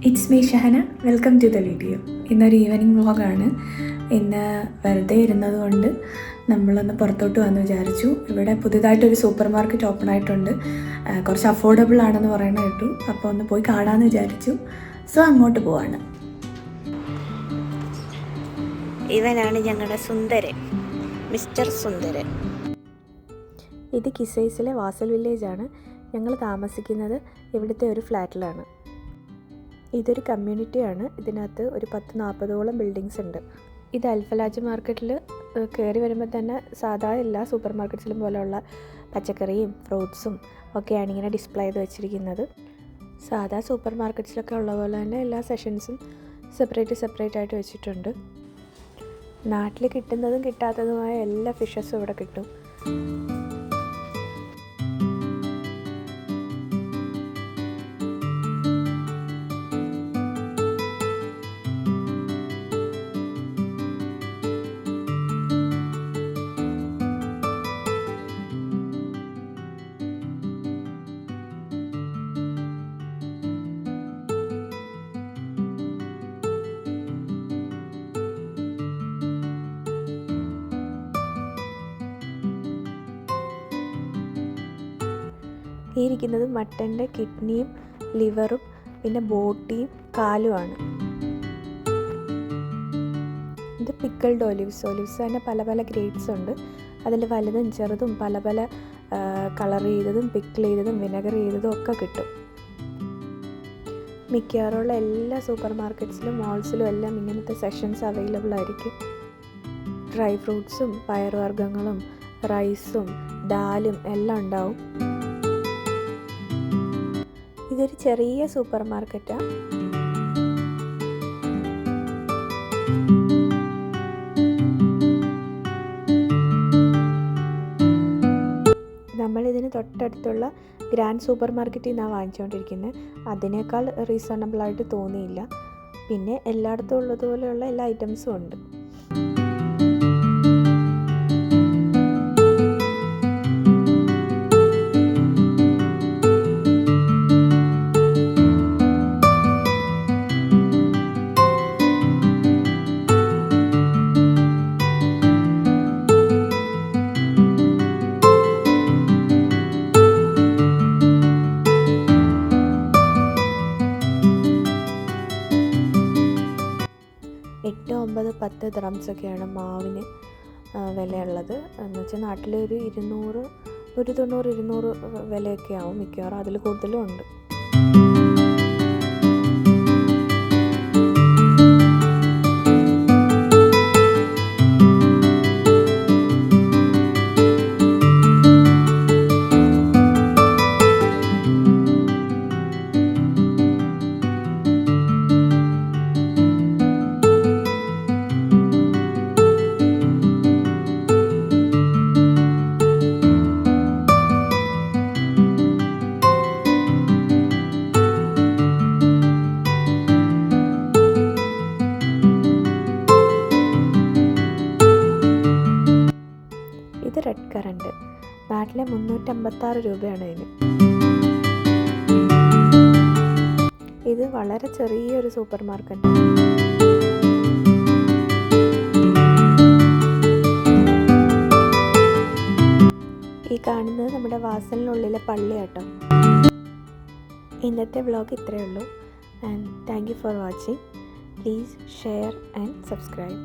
It's me Shahana, welcome to the video. ഇന്നൊരു evening വ്ളോഗാണ്. ഇന്ന് വെറുതെ ഇരുന്നത് കൊണ്ട് നമ്മളൊന്ന് പുറത്തോട്ട് വന്ന് വിചാരിച്ചു. ഇവിടെ പുതുതായിട്ടൊരു സൂപ്പർ മാർക്കറ്റ് ഓപ്പൺ ആയിട്ടുണ്ട്. കുറച്ച് അഫോർഡബിൾ ആണെന്ന് പറയുന്നത് കേട്ടു. അപ്പോൾ ഒന്ന് പോയി കാണാമെന്ന് വിചാരിച്ചു. സോ അങ്ങോട്ട് പോവാണ്. ഇവനാണ് ഞങ്ങളുടെ സുന്ദരൻ, മിസ്റ്റർ സുന്ദരൻ. ഇത് കിസൈസിലെ വാസൽ വില്ലേജാണ്. ഞങ്ങൾ താമസിക്കുന്നത് ഇവിടുത്തെ ഒരു ഫ്ലാറ്റിലാണ്. ഇതൊരു കമ്മ്യൂണിറ്റിയാണ്. ഇതിനകത്ത് ഒരു 10-40ഓളം ബിൽഡിങ്സ് ഉണ്ട്. ഇത് അൽഫലാജ് മാർക്കറ്റിൽ കയറി വരുമ്പോൾ തന്നെ സാധാ എല്ലാ സൂപ്പർ മാർക്കറ്റ്സിലും പോലെയുള്ള പച്ചക്കറിയും ഫ്രൂട്ട്സും ഒക്കെയാണ് ഇങ്ങനെ ഡിസ്പ്ലേ ചെയ്ത് വെച്ചിരിക്കുന്നത്. സാധാ സൂപ്പർ മാർക്കറ്റ്സിലൊക്കെ ഉള്ള പോലെ തന്നെ എല്ലാ സെഷൻസും സെപ്പറേറ്റ് ആയിട്ട് വെച്ചിട്ടുണ്ട്. നാട്ടിൽ കിട്ടുന്നതും കിട്ടാത്തതുമായ എല്ലാ ഫിഷസും ഇവിടെ കിട്ടും. ഈ ഇരിക്കുന്നത് മട്ടൻ്റെ കിഡ്നിയും ലിവറും പിന്നെ ബോട്ടിയും കാലുമാണ്. ഇത് പിക്കിൾഡ് ഒലിവ്സ് തന്നെ പല പല ഗ്രേഡ്സ് ഉണ്ട്. അതിൽ വലുതും ചെറുതും പല പല കളർ ചെയ്തതും പിക്കിൾ ചെയ്തതും വിനെഗർ ചെയ്തതും ഒക്കെ കിട്ടും. മിക്കവാറുള്ള എല്ലാ സൂപ്പർ മാർക്കറ്റ്സിലും മോൾസിലും എല്ലാം ഇങ്ങനത്തെ സെഷൻസ് അവൈലബിൾ ആയിരിക്കും. ഡ്രൈ ഫ്രൂട്ട്സും പയറുവർഗ്ഗങ്ങളും റൈസും ദാലും എല്ലാം ഉണ്ടാവും. ഇതൊരു ചെറിയ സൂപ്പർ മാർക്കറ്റാണ്. നമ്മളിതിന് തൊട്ടടുത്തുള്ള ഗ്രാൻഡ് സൂപ്പർ മാർക്കറ്റിൽ നിന്നാണ് വാങ്ങിച്ചുകൊണ്ടിരിക്കുന്നത്. അതിനേക്കാൾ റീസണബിളായിട്ട് തോന്നിയില്ല. പിന്നെ എല്ലായിടത്തും ഉള്ളതുപോലെയുള്ള എല്ലാ ഐറ്റംസും ഉണ്ട്. $8-10 മാവിന് വിലയുള്ളത്. എന്ന് വെച്ചാൽ നാട്ടിൽ ഒരു 190-200 വിലയൊക്കെ ആവും. മിക്കവാറും അതിൽ കൂടുതലും ഉണ്ട്. ഇത് റെഡ് കറണ്ട്. നാട്ടിലെ 356 രൂപയാണ് ഇതിന്. ഇത് വളരെ ചെറിയൊരു സൂപ്പർ മാർക്കറ്റ്. ഈ കാണുന്നത് നമ്മുടെ വാസലിനുള്ളിലെ പള്ളി കേട്ടോ. ഇന്നത്തെ വ്ളോഗ് ഇത്രയേ ഉള്ളൂ. And thank you for watching. Please share and subscribe.